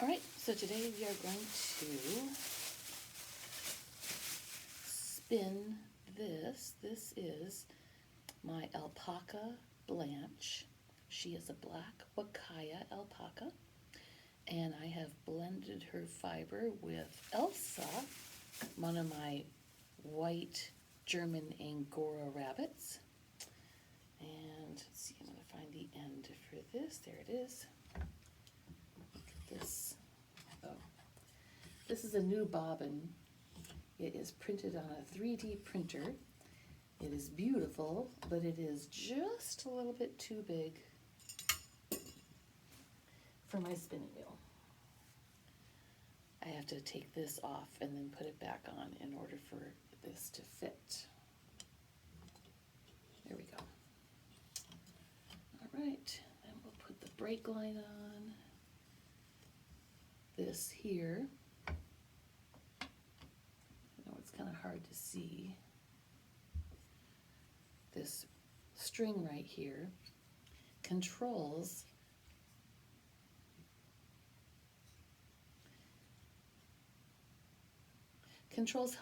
All right, so today we are going to spin this. This is my alpaca Blanche. She is a black Wakaya alpaca, and I have blended her fiber with Elsa, one of my white German Angora rabbits. And let's see, I'm going to find the end for this. There it is. Look at this. Oh, this is a new bobbin. It is printed on a 3D printer. It is beautiful, but it is just a little bit too big for my spinning wheel. I have to take this off and then put it back on in order for this to fit. There we go. All right, then we'll put the brake line on. This here, I know it's kind of hard to see. This string right here controls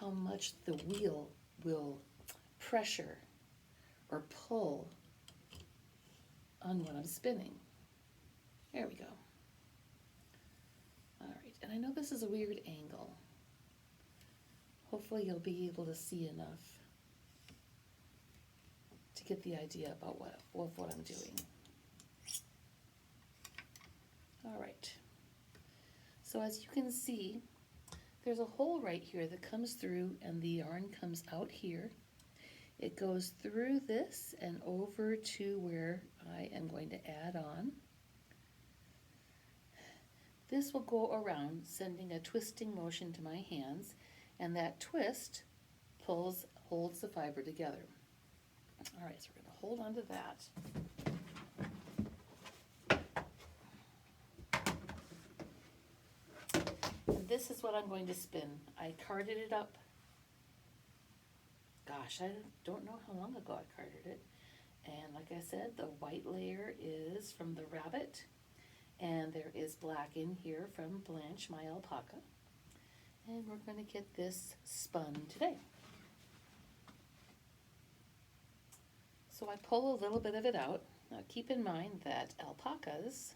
how much the wheel will pressure or pull on what I'm spinning. There we go. All right, and I know this is a weird angle. Hopefully you'll be able to see enough to get the idea about what I'm doing. All right, so as you can see, there's a hole right here that comes through and the yarn comes out here. It goes through this and over to where I am going to add on. This will go around, sending a twisting motion to my hands, and that twist holds the fiber together. All right, so we're going to hold on to that. And this is what I'm going to spin. I carded it up. Gosh, I don't know how long ago I carded it. And like I said, the white layer is from the rabbit, and there is black in here from Blanche, my alpaca. And we're going to get this spun today. So I pull a little bit of it out. Now keep in mind that alpacas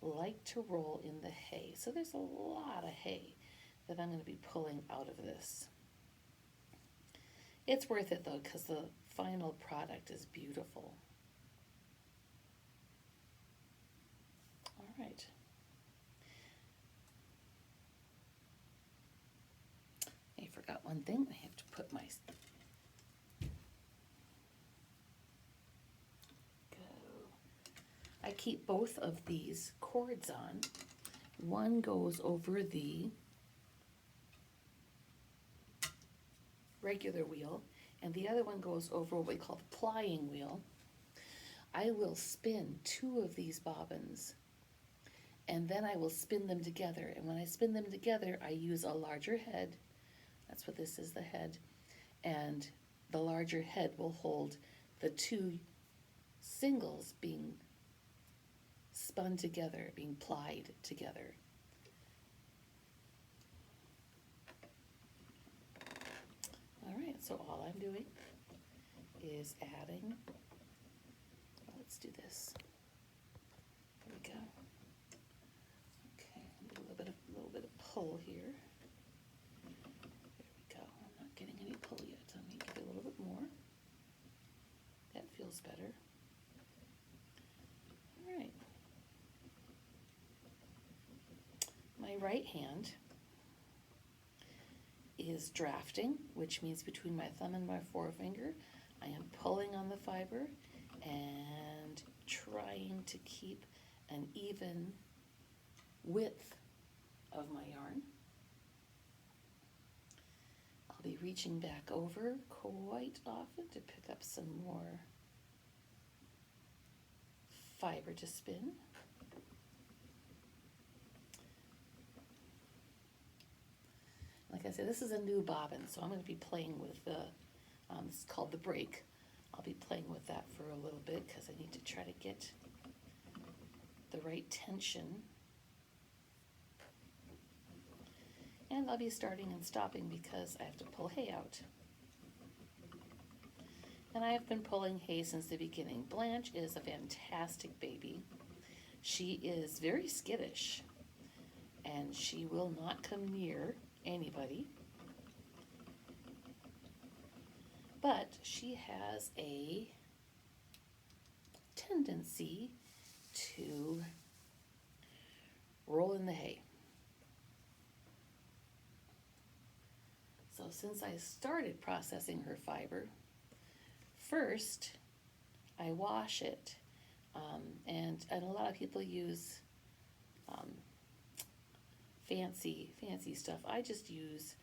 like to roll in the hay. So there's a lot of hay that I'm going to be pulling out of this. It's worth it though, because the final product is beautiful. All right. I forgot one thing. I have to put my I keep both of these cords on. One goes over the regular wheel, and the other one goes over what we call the plying wheel. I will spin 2 of these bobbins, and then I will spin them together. And when I spin them together, I use a larger head. That's what this is, the head. And the larger head will hold the 2 singles being spun together, being plied together. All right, so all I'm doing is adding, let's do this. There we go. Okay, a little bit of pull here. There we go. I'm not getting any pull yet. Let me give it a little bit more. That feels better. All right. My right hand is drafting, which means between my thumb and my forefinger, I am pulling on the fiber and trying to keep an even width of my yarn. I'll be reaching back over quite often to pick up some more fiber to spin. Like I said, this is a new bobbin, so I'm going to be playing with the, it's called the brake. I'll be playing with that for a little bit because I need to try to get the right tension And I'll be starting and stopping because I have to pull hay out. And I have been pulling hay since the beginning. Blanche is a fantastic baby. She is very skittish, and she will not come near anybody. But she has a tendency to roll in the hay. So since I started processing her fiber, first I wash it, and a lot of people use fancy stuff. I just use,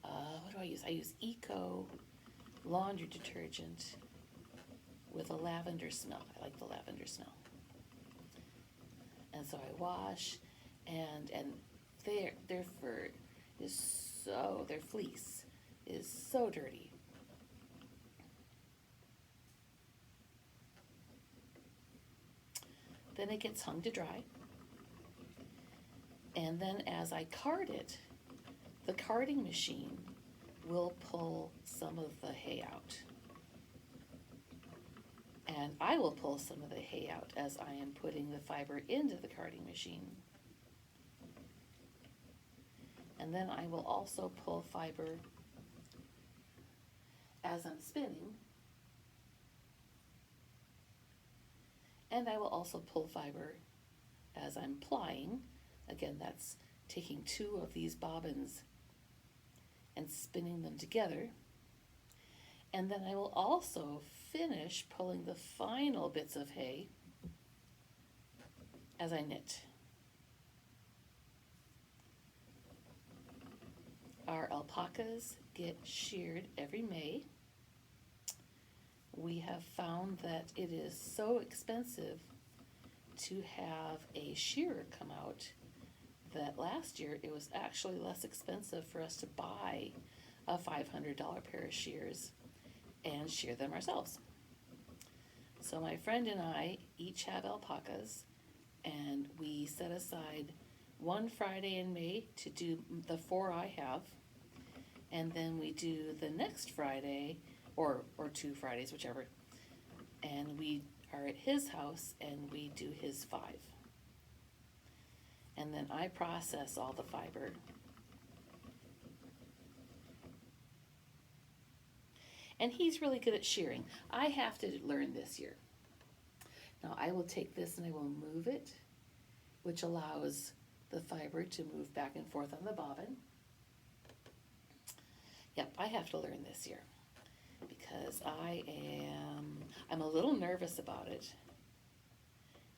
what do I use? I use Eco laundry detergent with a lavender smell. I like the lavender smell. And so I wash, and their fur is their fleece is so dirty. Then it gets hung to dry. And then as I card it, the carding machine will pull some of the hay out. And I will pull some of the hay out as I am putting the fiber into the carding machine. And then I will also pull fiber as I'm spinning. And I will also pull fiber as I'm plying. Again, that's taking 2 of these bobbins and spinning them together. And then I will also finish pulling the final bits of hay as I knit. Our alpacas get sheared every May. We have found that it is so expensive to have a shearer come out that last year it was actually less expensive for us to buy a $500 pair of shears and shear them ourselves. So my friend and I each have alpacas, and we set aside one Friday in May to do the 4 I have, and then we do the next Friday, or 2 Fridays, whichever, and we are at his house and we do his 5. And then I process all the fiber. And he's really good at shearing. I have to learn this year. Now I will take this and I will move it, which allows the fiber to move back and forth on the bobbin. Yep, I have to learn this year because I'm a little nervous about it.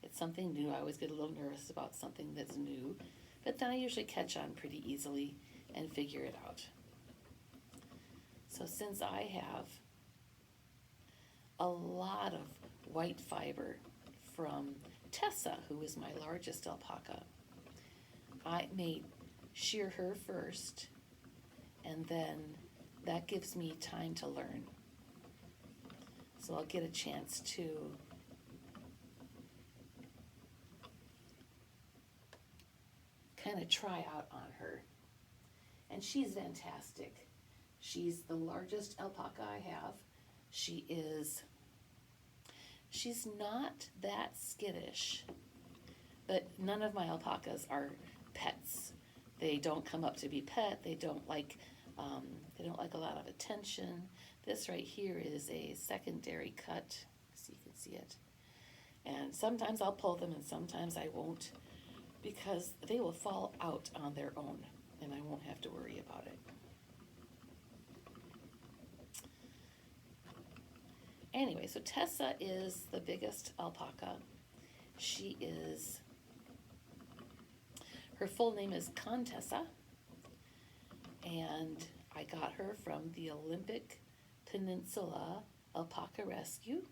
It's something new. I always get a little nervous about something that's new, but then I usually catch on pretty easily and figure it out. So since I have a lot of white fiber from Tessa, who is my largest alpaca, I may shear her first, and then that gives me time to learn. So I'll get a chance to kind of try out on her. And she's fantastic. She's the largest alpaca I have. She's not that skittish, but none of my alpacas are pets. They don't come up to be pet. They don't like a lot of attention. This right here is a secondary cut, so you can see it. And sometimes I'll pull them and sometimes I won't, because they will fall out on their own and I won't have to worry about it. Anyway, so Tessa is the biggest alpaca. Her full name is Contessa, and I got her from the Olympic Peninsula Alpaca Rescue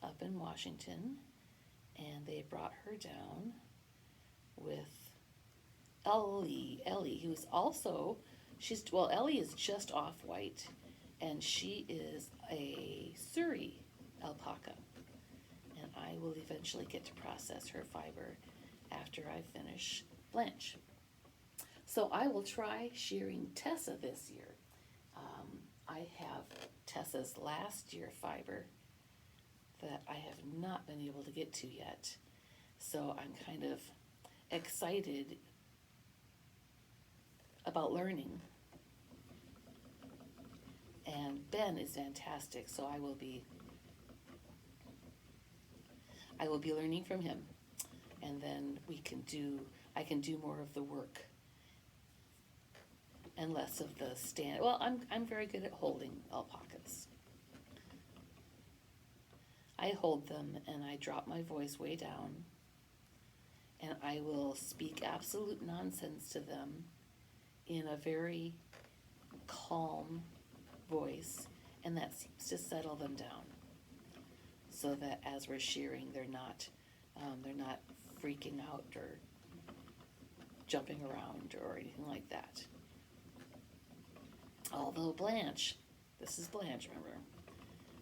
up in Washington, and they brought her down with Ellie, who's also, Ellie is just off-white, and she is a Surrey alpaca, and I will eventually get to process her fiber after I finish Blanche. So I will try shearing Tessa this year. I have Tessa's last year fiber that I have not been able to get to yet. So I'm kind of excited about learning. And Ben is fantastic, so I will be learning from him. And then I can do more of the work and less of the stand. Well, I'm very good at holding alpacas. I hold them and I drop my voice way down, and I will speak absolute nonsense to them in a very calm voice, and that seems to settle them down, so that as we're shearing, they're not freaking out or jumping around or anything like that. Although Blanche, this is Blanche, remember,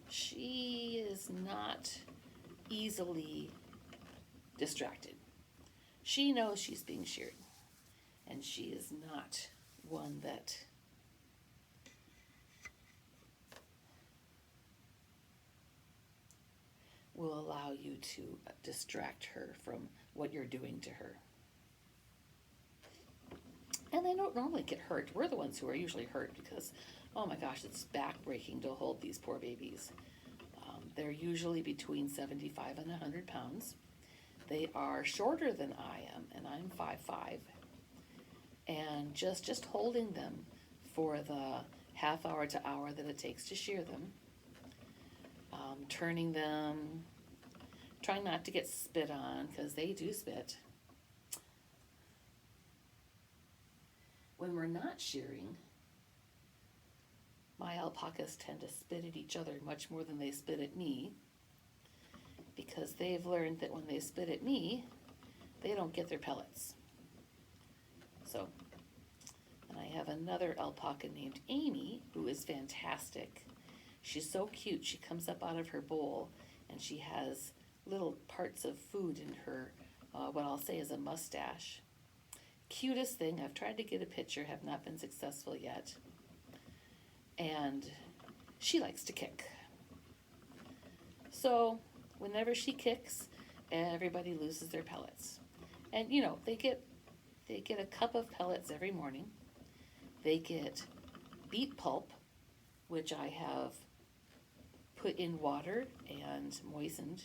she is not easily distracted. She knows she's being sheared, and she is not one that will allow you to distract her from what you're doing to her. And they don't normally get hurt. We're the ones who are usually hurt because, oh my gosh, it's back-breaking to hold these poor babies. They're usually between 75 and 100 pounds. They are shorter than I am, and I'm 5'5". And just holding them for the half hour to hour that it takes to shear them, turning them, trying not to get spit on, because they do spit. When we're not shearing, my alpacas tend to spit at each other much more than they spit at me, because they've learned that when they spit at me, they don't get their pellets. So, and I have another alpaca named Amy, who is fantastic. She's so cute. She comes up out of her bowl, and she has little parts of food in her, what I'll say is a mustache. Cutest thing. I've tried to get a picture, have not been successful yet. And she likes to kick. So whenever she kicks, everybody loses their pellets. And you know, they get a cup of pellets every morning. They get beet pulp, which I have put in water and moistened.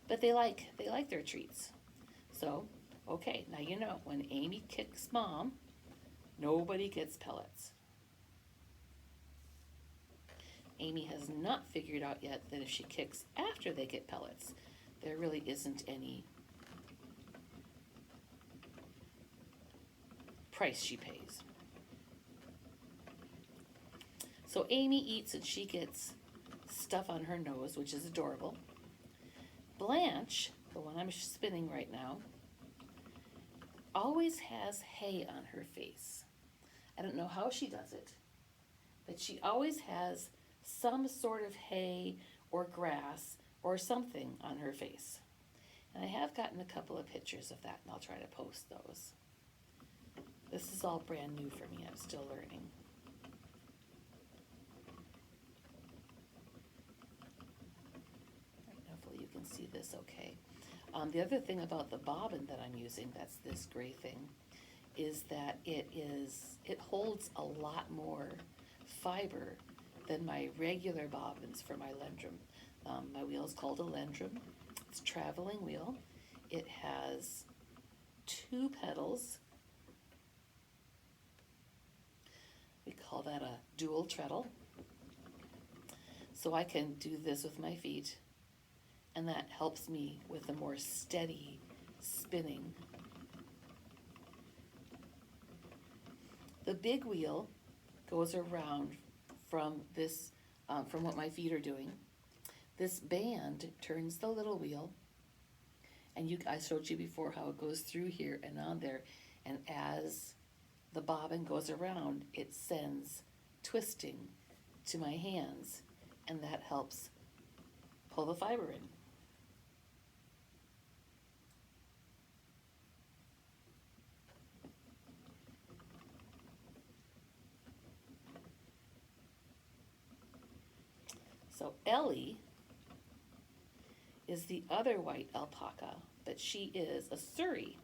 But they like their treats. So, okay, now you know, when Amy kicks Mom, nobody gets pellets. Amy has not figured out yet that if she kicks after they get pellets, there really isn't any price she pays. So Amy eats and she gets stuff on her nose, which is adorable. Blanche, the one I'm spinning right now, always has hay on her face. I don't know how she does it, but she always has some sort of hay or grass or something on her face. And I have gotten a couple of pictures of that, and I'll try to post those. This is all brand new for me. I'm still learning. Hopefully you can see this okay. The other thing about the bobbin that I'm using, that's this gray thing, is that it holds a lot more fiber than my regular bobbins for my lendrum. My wheel is called a lendrum. It's a traveling wheel. It has 2 pedals. We call that a dual treadle. So I can do this with my feet, and that helps me with a more steady spinning. The big wheel goes around from this, from what my feet are doing. This band turns the little wheel, and I showed you before how it goes through here and on there, and as the bobbin goes around, it sends twisting to my hands, and that helps pull the fiber in. So Ellie is the other white alpaca, but she is a Surrey.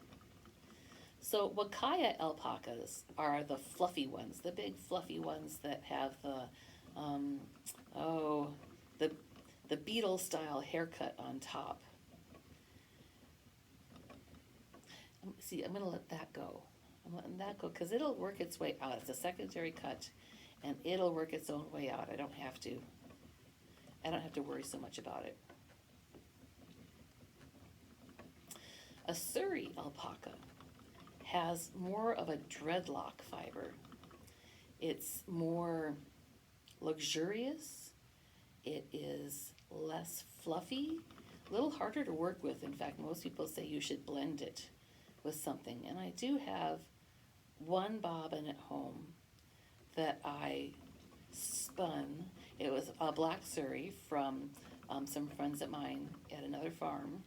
So Wakaya alpacas are the fluffy ones, the big fluffy ones that have the, um, oh, the, the beetle style haircut on top. See, I'm going to let that go. I'm letting that go because it'll work its way out. It's a secondary cut, and it'll work its own way out. I don't have to worry so much about it. A Surrey alpaca has more of a dreadlock fiber. It's more luxurious. It is less fluffy, a little harder to work with. In fact, most people say you should blend it with something. And I do have one bobbin at home that I spun. It was a black Surrey from some friends of mine at another farm.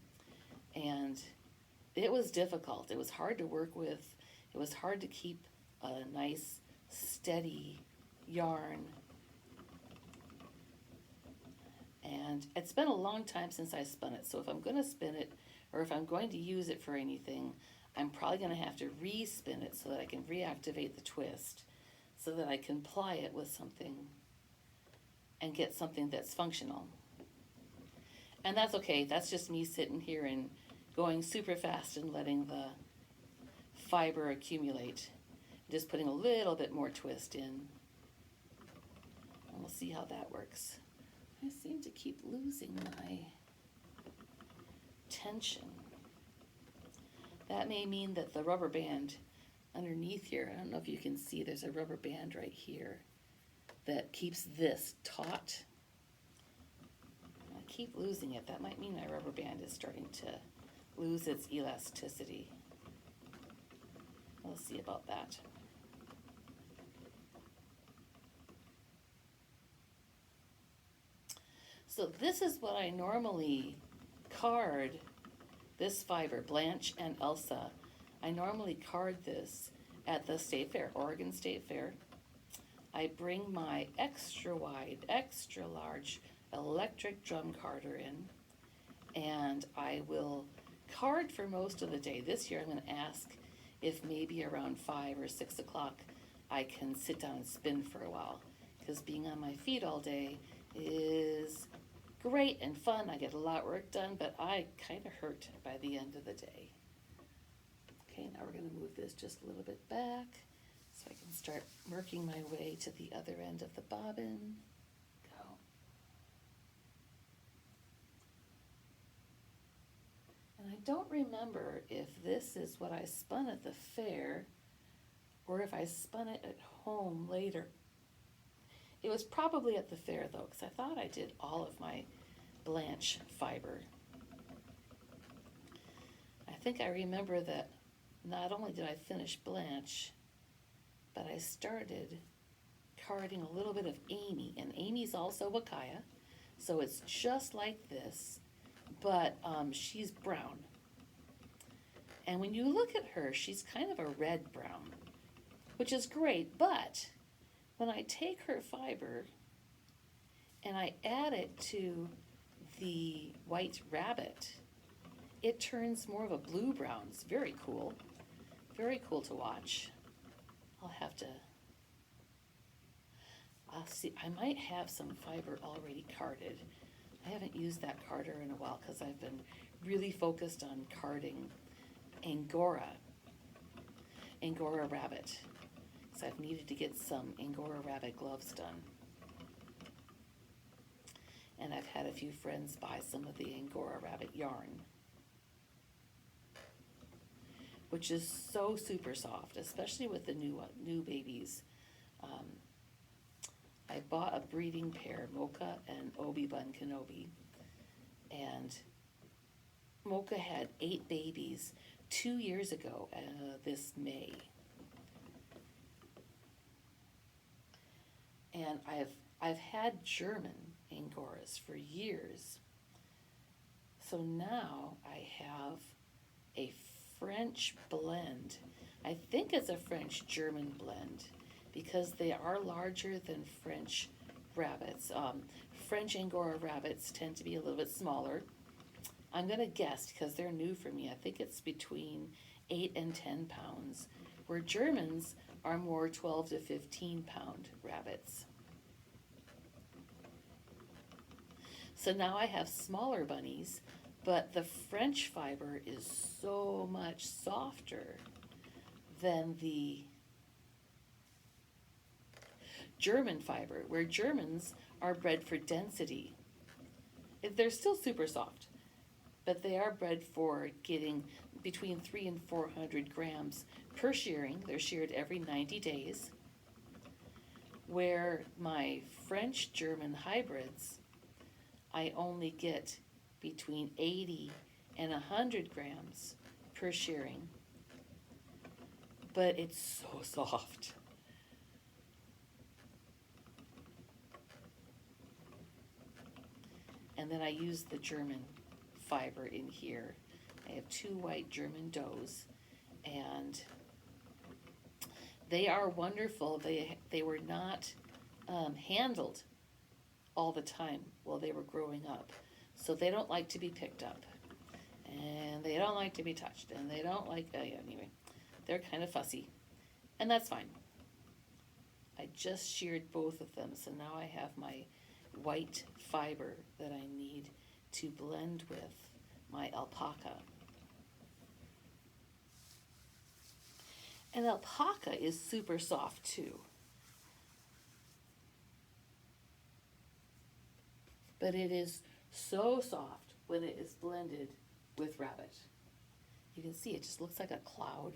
And it was difficult. It was hard to work with. It was hard to keep a nice, steady yarn. And it's been a long time since I spun it. So if I'm going to spin it, or if I'm going to use it for anything, I'm probably going to have to re-spin it so that I can reactivate the twist, so that I can ply it with something and get something that's functional. And that's okay. That's just me sitting here and going super fast and letting the fiber accumulate. Just putting a little bit more twist in. And we'll see how that works. I seem to keep losing my tension. That may mean that the rubber band underneath here, I don't know if you can see, there's a rubber band right here that keeps this taut. I keep losing it. That might mean my rubber band is starting to lose its elasticity. We'll see about that. So this is what I normally card this fiber, Blanche and Elsa. I normally card this at the State Fair, Oregon State Fair. I bring my extra wide, extra large electric drum carder in, and I will card for most of the day. This year I'm going to ask if maybe around 5 or 6 o'clock I can sit down and spin for a while, because being on my feet all day is great and fun. I get a lot of work done, but I kind of hurt by the end of the day. Okay, now we're going to move this just a little bit back so I can start working my way to the other end of the bobbin. Go. And I don't remember if this is what I spun at the fair or if I spun it at home later. It was probably at the fair though, because I thought I did all of my Blanche fiber. I think I remember that not only did I finish Blanche, but I started carding a little bit of Amy, and Amy's also Wakaya, so it's just like this, but she's brown. And when you look at her, she's kind of a red brown, which is great, but when I take her fiber and I add it to the white rabbit, it turns more of a blue-brown. It's very cool to watch. I'll see, I might have some fiber already carded. I haven't used that carder in a while because I've been really focused on carding Angora rabbit. So I've needed to get some Angora rabbit gloves done. And I've had a few friends buy some of the Angora rabbit yarn, which is so super soft, especially with the new babies. I bought a breeding pair, Mocha and Obi-Wan Kenobi, and Mocha had 8 babies 2 years ago this May. And I've had German Angoras for years. So now I have a French blend. I think it's a French-German blend because they are larger than French rabbits. French Angora rabbits tend to be a little bit smaller. I'm going to guess, because they're new for me, I think it's between 8 and 10 pounds, where Germans are more 12 to 15 pound rabbits. So now I have smaller bunnies, but the French fiber is so much softer than the German fiber, where Germans are bred for density. They're still super soft, but they are bred for getting between 300 and 400 grams per shearing. They're sheared every 90 days, where my French-German hybrids, I only get between 80 and 100 grams per shearing, but it's so soft. And then I use the German fiber in here. I have 2 white German does, and they are wonderful. They were not handled all the time while they were growing up. So they don't like to be picked up, and they don't like to be touched, and they don't like, anyway, they're kind of fussy, and that's fine. I just sheared both of them, so now I have my white fiber that I need to blend with my alpaca. And alpaca is super soft too. But it is so soft when it is blended with rabbit. You can see it just looks like a cloud.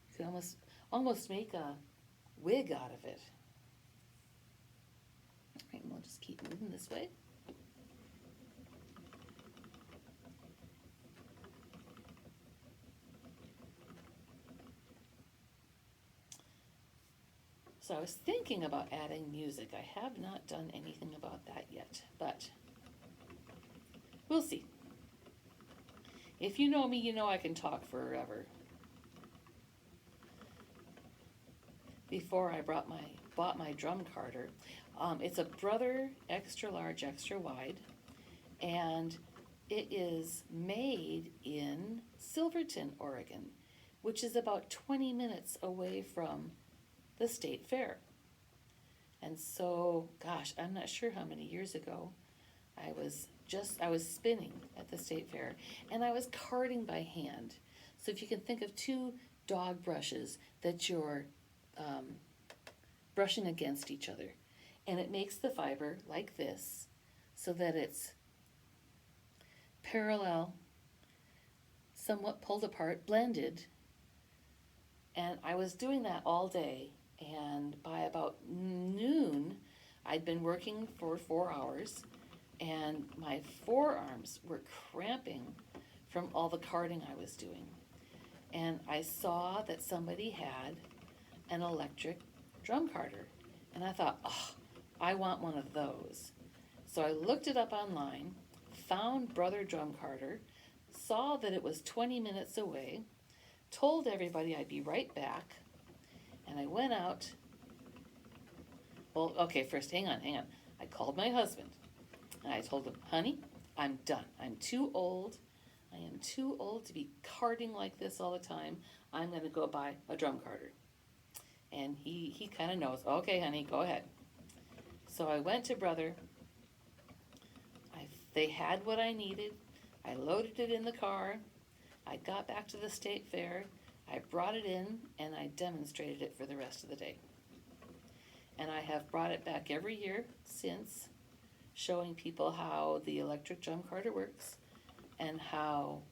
You can almost make a wig out of it. All right, and we'll just keep moving this way. So I was thinking about adding music. I have not done anything about that yet, but we'll see. If you know me, you know I can talk forever. Before I bought my drum carder, it's a Brother extra large, extra wide, and it is made in Silverton, Oregon, which is about 20 minutes away from the state fair. And so, gosh, I'm not sure how many years ago, I was spinning at the state fair, and I was carding by hand. So if you can think of 2 dog brushes that you're brushing against each other, and it makes the fiber like this so that it's parallel, somewhat pulled apart, blended. And I was doing that all day, and by about noon I'd been working for 4 hours, and my forearms were cramping from all the carding I was doing. And I saw that somebody had an electric drum carder, and I thought, oh, I want one of those. So I looked it up online, found Brother Drum Carder, saw that it was 20 minutes away, told everybody I'd be right back, and I went out. Well, okay, first, hang on. I called my husband, and I told him, honey, I'm done. I'm too old. I am too old to be carding like this all the time. I'm going to go buy a drum carder. And he kind of knows, okay, honey, go ahead. So I went to Brother. They had what I needed. I loaded it in the car. I got back to the state fair. I brought it in, and I demonstrated it for the rest of the day. And I have brought it back every year since, showing people how the electric drum carder works and how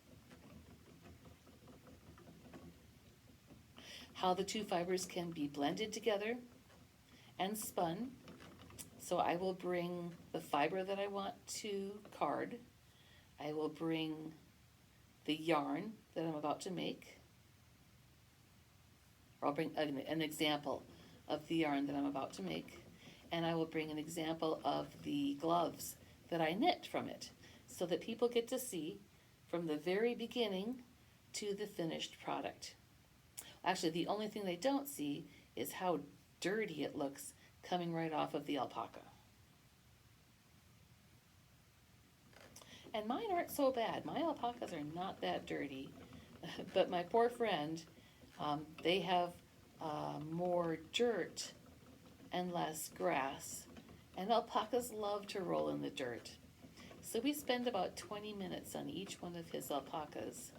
the 2 fibers can be blended together and spun. So I will bring the fiber that I want to card. I will bring the yarn that I'm about to make. Or I'll bring an example of the yarn that I'm about to make. And I will bring an example of the gloves that I knit from it, so that people get to see from the very beginning to the finished product. Actually, the only thing they don't see is how dirty it looks coming right off of the alpaca. And mine aren't so bad. My alpacas are not that dirty. But my poor friend, they have more dirt and less grass. And alpacas love to roll in the dirt. So we spend about 20 minutes on each one of his alpacas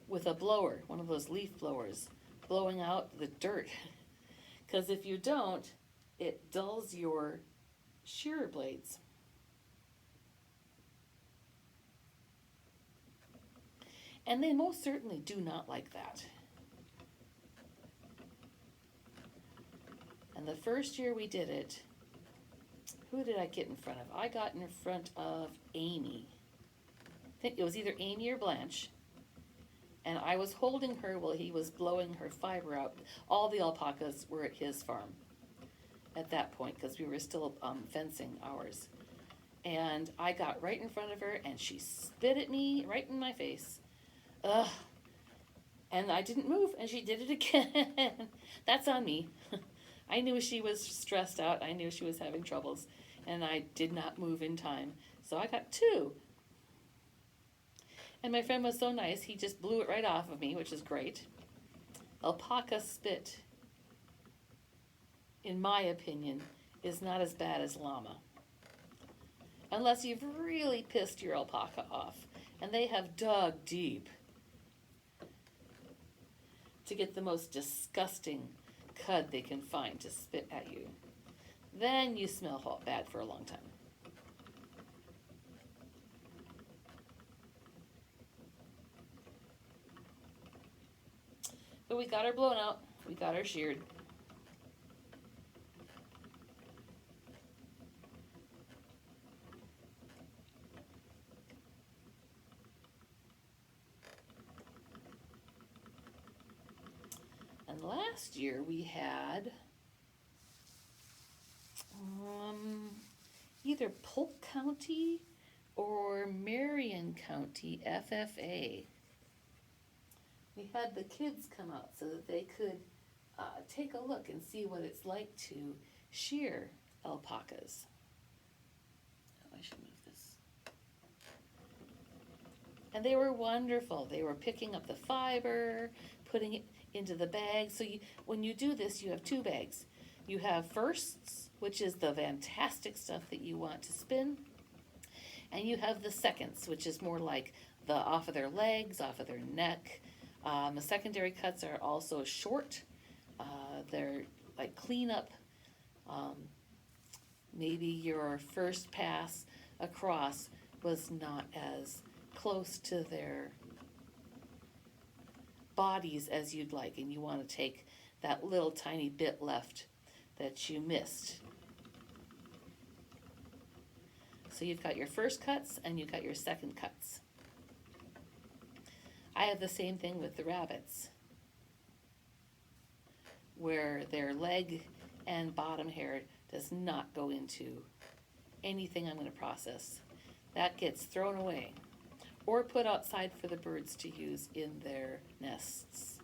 with a blower, one of those leaf blowers, blowing out the dirt. Because if you don't, it dulls your shearer blades. And they most certainly do not like that. And the first year we did it, who did I get in front of? I got in front of Amy. I think it was either Amy or Blanche. And I was holding her while he was blowing her fiber out. All the alpacas were at his farm at that point because we were still fencing ours. And I got right in front of her and she spit at me right in my face. Ugh. And I didn't move and she did it again. That's on me. I knew she was stressed out. I knew she was having troubles. And I did not move in time. So I got 2. And my friend was so nice, he just blew it right off of me, which is great. Alpaca spit, in my opinion, is not as bad as llama. Unless you've really pissed your alpaca off. And they have dug deep to get the most disgusting cud they can find to spit at you. Then you smell bad for a long time. But we got her blown out. We got her sheared. And last year we had either Polk County or Marion County FFA. We had the kids come out so that they could take a look and see what it's like to shear alpacas. Oh, I should move this. And they were wonderful. They were picking up the fiber, putting it into the bag. So when you do this, you have 2 bags. You have firsts, which is the fantastic stuff that you want to spin. And you have the seconds, which is more like the off of their legs, off of their neck. The secondary cuts are also short. They're like cleanup. Maybe your first pass across was not as close to their bodies as you'd like, and you want to take that little tiny bit left that you missed. So you've got your first cuts and you've got your second cuts. I have the same thing with the rabbits, where their leg and bottom hair does not go into anything I'm going to process. That gets thrown away or put outside for the birds to use in their nests.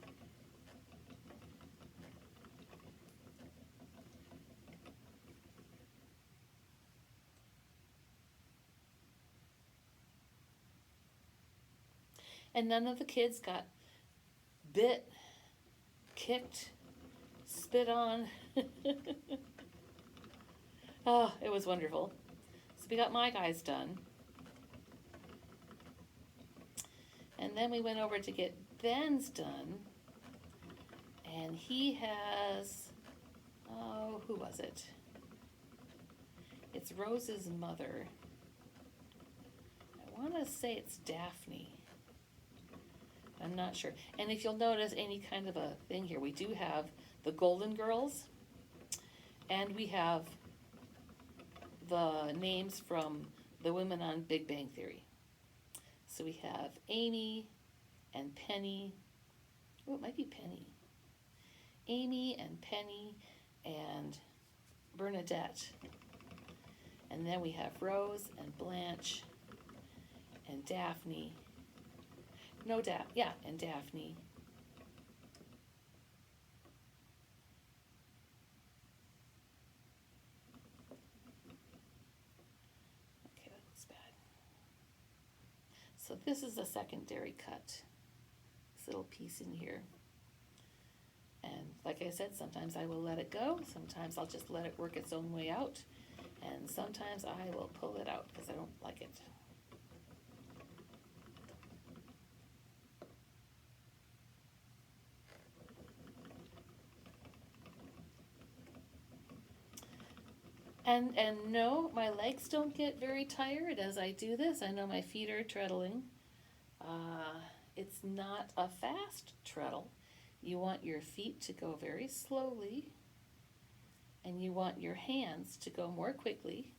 And none of the kids got bit, kicked, spit on. Oh, it was wonderful. So we got my guys done. And then we went over to get Ben's done. And he has, oh, who was it? It's Rose's mother. I want to say it's Daphne. I'm not sure. And if you'll notice any kind of a thing here, we do have the Golden Girls, and we have the names from the women on Big Bang Theory. So we have Amy and Penny. Oh, it might be Penny. Amy and Penny and Bernadette. And then we have Rose and Blanche and Daphne. No, and Daphne. Okay, This is a secondary cut, this little piece in here. And like I said, sometimes I will let it go, sometimes I'll just let it work its own way out, and sometimes I will pull it out because I don't like it. And no, my legs don't get very tired as I do this. I know my feet are treadling. It's not a fast treadle. You want your feet to go very slowly, and you want your hands to go more quickly,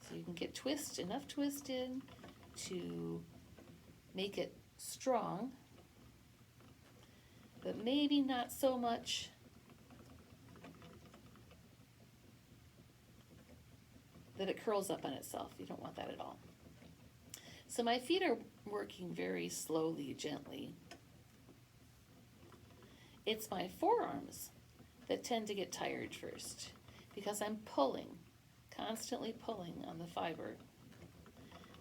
so you can get enough twist in to make it strong, but maybe not so much that it curls up on itself. You don't want that at all. So my feet are working very slowly, gently. It's my forearms that tend to get tired first because I'm pulling, constantly pulling on the fiber.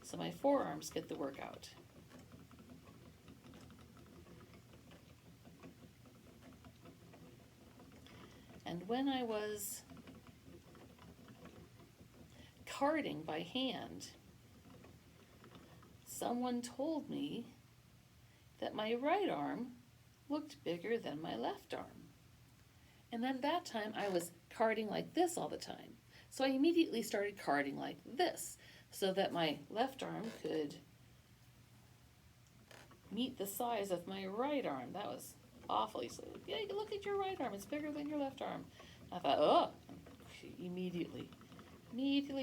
So my forearms get the workout. And when I was carding by hand, someone told me that my right arm looked bigger than my left arm. And then that time I was carding like this all the time. So I immediately started carding like this so that my left arm could meet the size of my right arm. That was awfully slow. Yeah, look at your right arm, it's bigger than your left arm. I thought, oh, immediately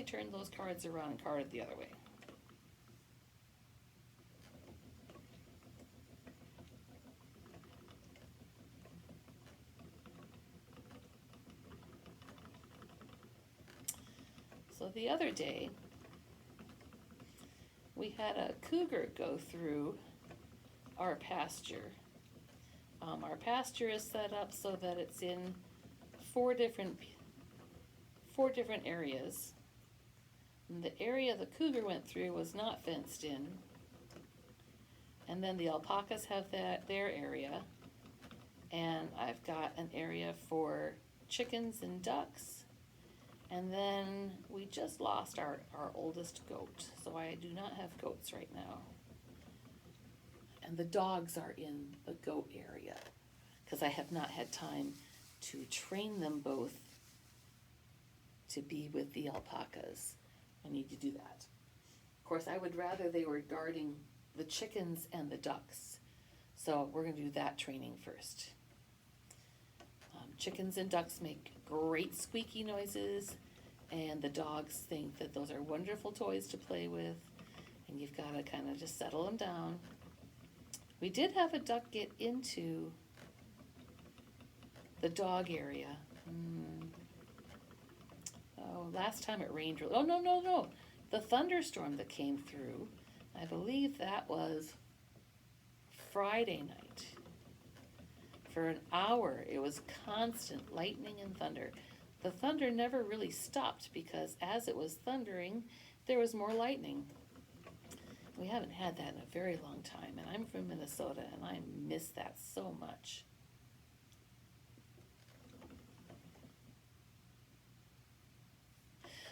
turned those cards around and carded the other way. So the other day, we had a cougar go through our pasture. Our pasture is set up so that it's in four different areas. And the area the cougar went through was not fenced in. And then the alpacas have their area. And I've got an area for chickens and ducks. And then we just lost our oldest goat, so I do not have goats right now. And the dogs are in the goat area because I have not had time to train them both to be with the alpacas. I need to do that. Of course, I would rather they were guarding the chickens and the ducks. So we're going to do that training first. Chickens and ducks make great squeaky noises, and the dogs think that those are wonderful toys to play with, and you've got to kind of just settle them down. We did have a duck get into the dog area. Oh, last time it rained really. Oh, no. The thunderstorm that came through, I believe that was Friday night. For an hour, it was constant lightning and thunder. The thunder never really stopped because as it was thundering, there was more lightning. We haven't had that in a very long time, and I'm from Minnesota, and I miss that so much.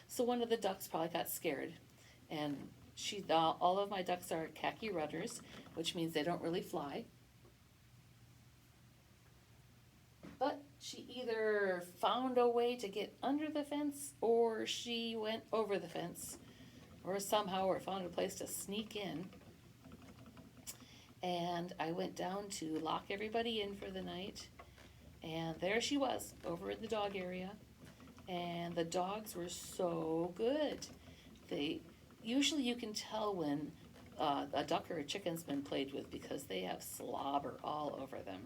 So one of the ducks probably got scared, and all of my ducks are khaki rudders, which means they don't really fly. But she either found a way to get under the fence, or she went over the fence, or somehow or found a place to sneak in. And I went down to lock everybody in for the night, and there she was, over in the dog area. And the dogs were so good. Usually you can tell when a duck or a chicken's been played with because they have slobber all over them.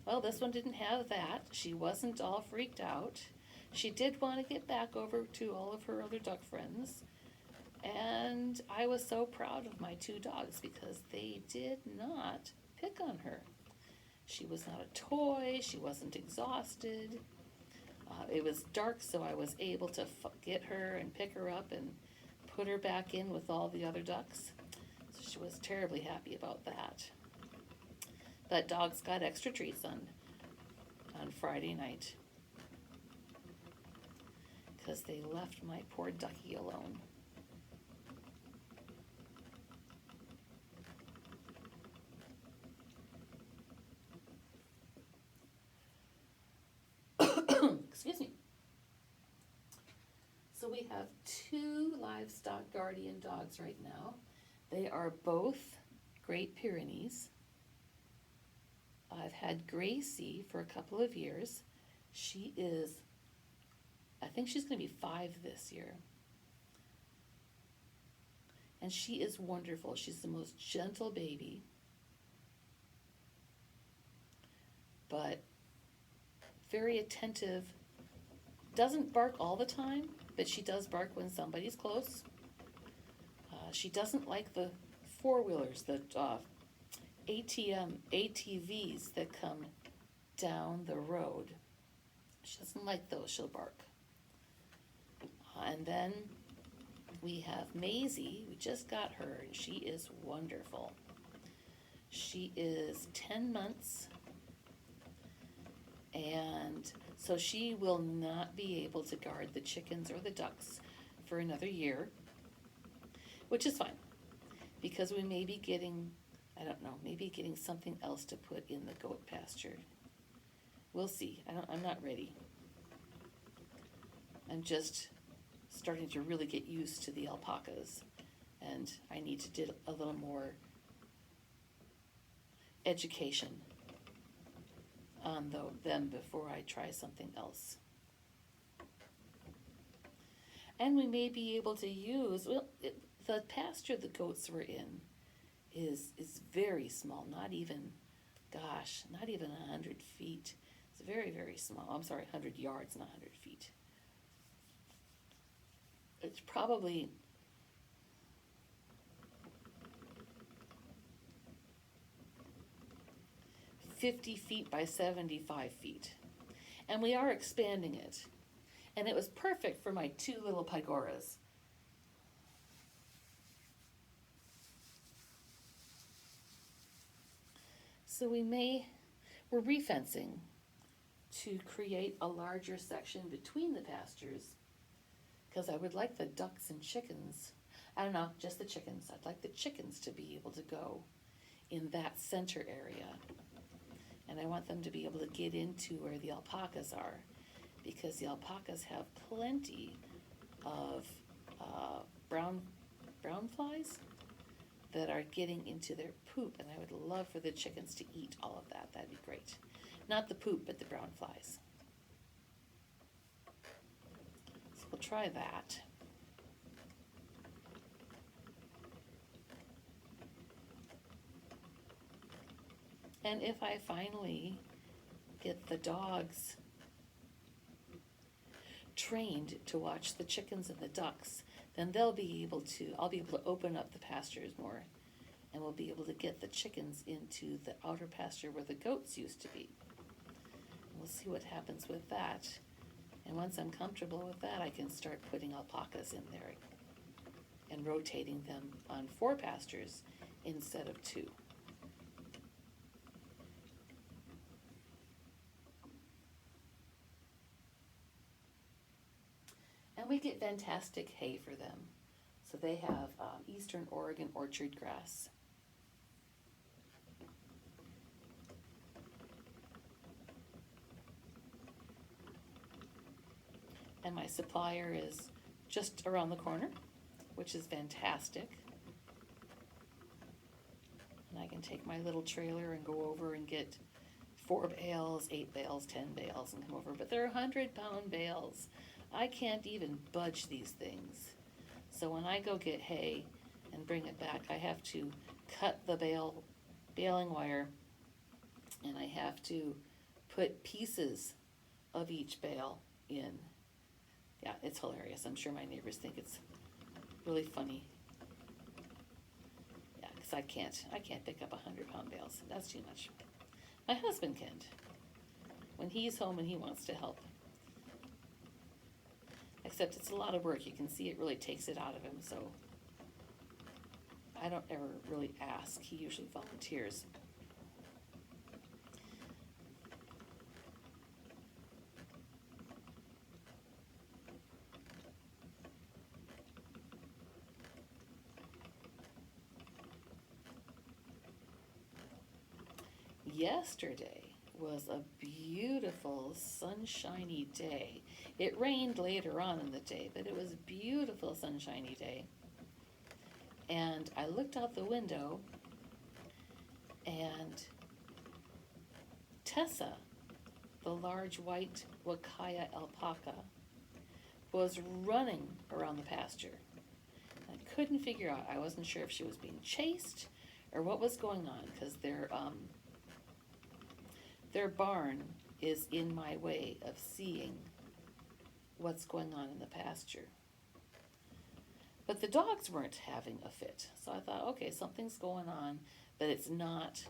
Well, this one didn't have that. She wasn't all freaked out. She did want to get back over to all of her other duck friends. And I was so proud of my two dogs because they did not pick on her. She was not a toy. She wasn't exhausted. It was dark, so I was able to get her and pick her up and put her back in with all the other ducks. So she was terribly happy about that. But dogs got extra treats on Friday night because they left my poor ducky alone. Excuse me. So we have 2 livestock guardian dogs right now. They are both Great Pyrenees. I've had Gracie for a couple of years. She is, I think she's going to be 5 this year. And she is wonderful. She's the most gentle baby. But very attentive. Doesn't bark all the time, but she does bark when somebody's close. She doesn't like the 4-wheelers, the ATVs that come down the road. She doesn't like those, she'll bark. And then we have Maisie, we just got her, and she is wonderful. She is 10 months, and so she will not be able to guard the chickens or the ducks for another year, which is fine, because we may be getting, I don't know, maybe getting something else to put in the goat pasture. We'll see. I'm not ready. I'm just starting to really get used to the alpacas, and I need to do a little more education on them before I try something else. And we may be able to use, the pasture the goats were in is very small, not even 100 feet. It's very, very small. I'm sorry, 100 yards, not 100 feet. It's probably 50 feet by 75 feet. And we are expanding it. And it was perfect for my 2 little pygoras. So we're refencing to create a larger section between the pastures, because I would like the ducks and chickens, I don't know, just the chickens. I'd like the chickens to be able to go in that center area. And I want them to be able to get into where the alpacas are, because the alpacas have plenty of brown flies that are getting into their poop, and I would love for the chickens to eat all of that. That'd be great. Not the poop, but the brown flies. So we'll try that. And if I finally get the dogs trained to watch the chickens and the ducks, then I'll be able to open up the pastures more, and we'll be able to get the chickens into the outer pasture where the goats used to be. And we'll see what happens with that. And once I'm comfortable with that, I can start putting alpacas in there and rotating them on 4 pastures instead of 2. And we get fantastic hay for them. So they have Eastern Oregon orchard grass. And my supplier is just around the corner, which is fantastic. And I can take my little trailer and go over and get 4 bales, 8 bales, 10 bales and come over. But they're 100-pound bales. I can't even budge these things. So when I go get hay and bring it back, I have to cut the baling wire, and I have to put pieces of each bale in. Yeah, it's hilarious. I'm sure my neighbors think it's really funny. Yeah, because I can't pick up 100-pound bales. That's too much. My husband can, when he's home and he wants to help. Except it's a lot of work. You can see it really takes it out of him, so I don't ever really ask. He usually volunteers. Yesterday was a beautiful sunshiny day. It rained later on in the day, but it was a beautiful sunshiny day. And I looked out the window, and Tessa, the large white Wakaya alpaca, was running around the pasture. I couldn't figure out. I wasn't sure if she was being chased or what was going on, because their barn is in my way of seeing what's going on in the pasture. But the dogs weren't having a fit. So I thought, okay, something's going on, but it's not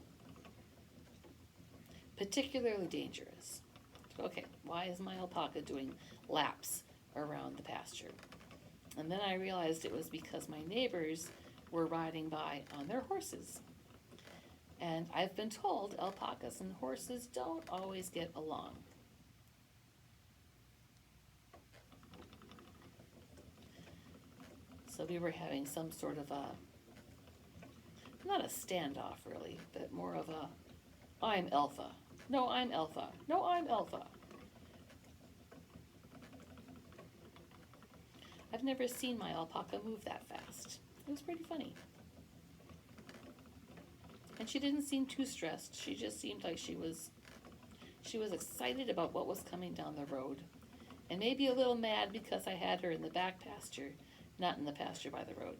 particularly dangerous. Okay, why is my alpaca doing laps around the pasture? And then I realized it was because my neighbors were riding by on their horses. And I've been told alpacas and horses don't always get along. So we were having some sort of not a standoff really, but more of a, I'm Alpha. No, I'm Alpha. No, I'm Alpha. I've never seen my alpaca move that fast. It was pretty funny. And she didn't seem too stressed. She just seemed like she was excited about what was coming down the road. And maybe a little mad because I had her in the back pasture, not in the pasture by the road.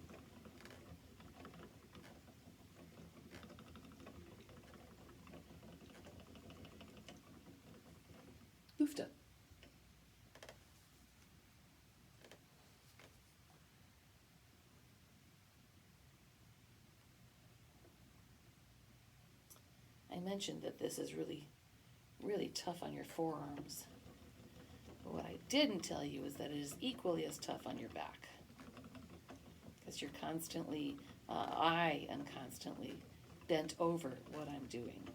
Oofta. I mentioned that this is really, really tough on your forearms. But what I didn't tell you is that it is equally as tough on your back. Because you're constantly, I am constantly bent over what I'm doing.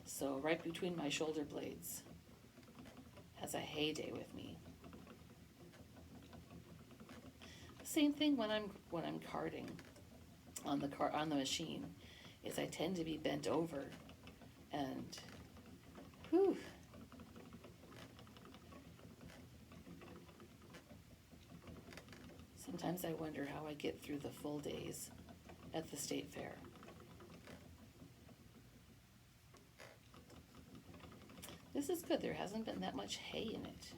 So right between my shoulder blades has a heyday with me. Same thing when I'm carding on the machine, is I tend to be bent over, and whew. Sometimes I wonder how I get through the full days at the state fair. This is good. There hasn't been that much hay in it.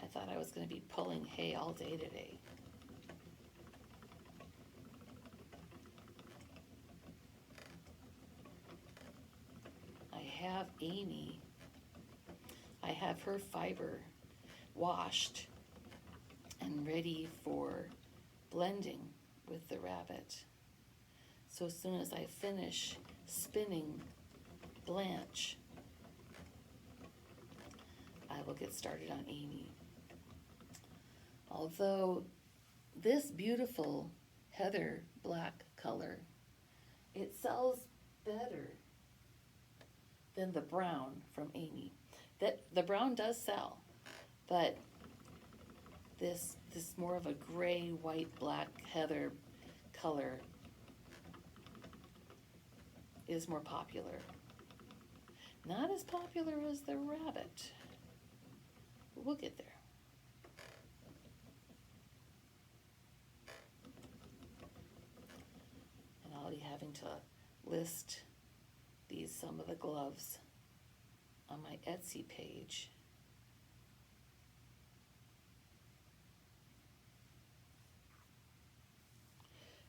I thought I was going to be pulling hay all day today. I have Amy. I have her fiber washed and ready for blending with the rabbit. So as soon as I finish spinning Blanche, I will get started on Amy. Although this beautiful heather black color, it sells better than the brown from Amy. The brown does sell, but this more of a gray, white, black heather color is more popular. Not as popular as the rabbit, but we'll get there. And I'll be having to list some of the gloves on my Etsy page.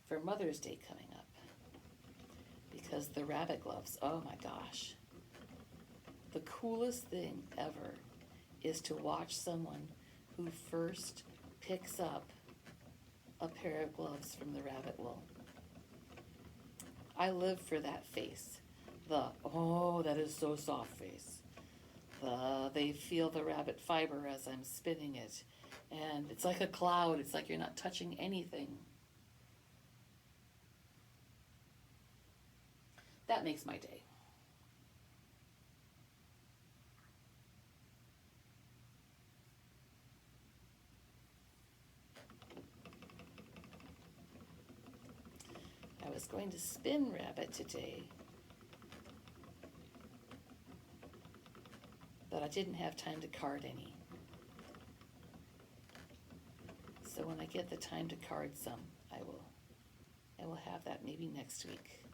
For Mother's Day coming up, because the rabbit gloves, oh my gosh, the coolest thing ever is to watch someone who first picks up a pair of gloves from the rabbit wool. I live for that face. The, oh, that is so soft face. They feel the rabbit fiber as I'm spinning it. And it's like a cloud. It's like you're not touching anything. that makes my day. I was going to spin rabbit today, but I didn't have time to card any. So when I get the time to card some, I will have that maybe next week.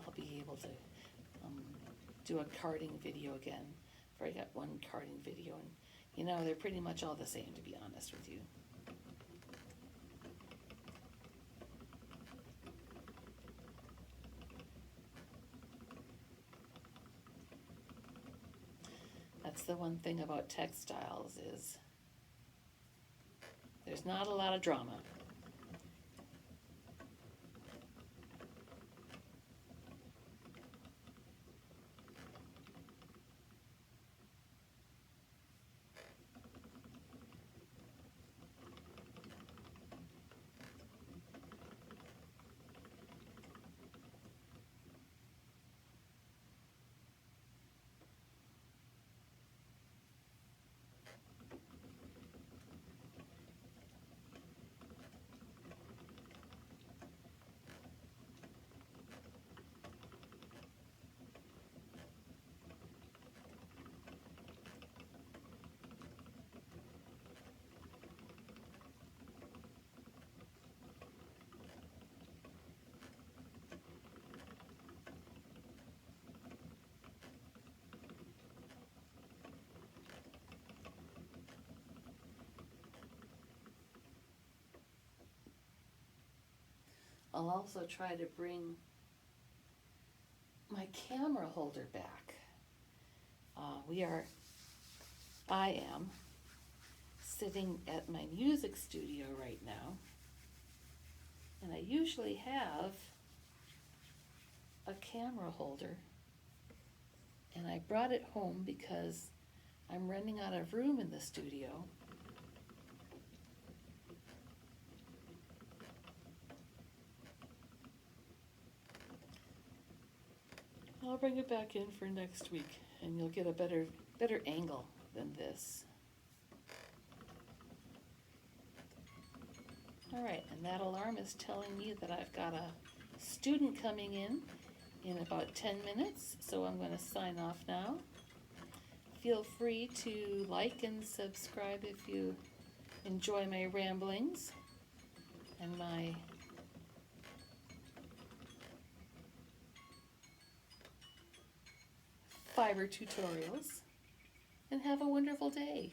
I'll be able to do a carding video again. I've already got one carding video, and you know, they're pretty much all the same, to be honest with you. That's the one thing about textiles is there's not a lot of drama. I'll also try to bring my camera holder back. I am sitting at my music studio right now, and I usually have a camera holder, and I brought it home because I'm running out of room in the studio. I'll bring it back in for next week, and you'll get a better angle than this. All right, and that alarm is telling me that I've got a student coming in about 10 minutes, so I'm going to sign off now. Feel free to like and subscribe if you enjoy my ramblings and my fiber tutorials, and have a wonderful day.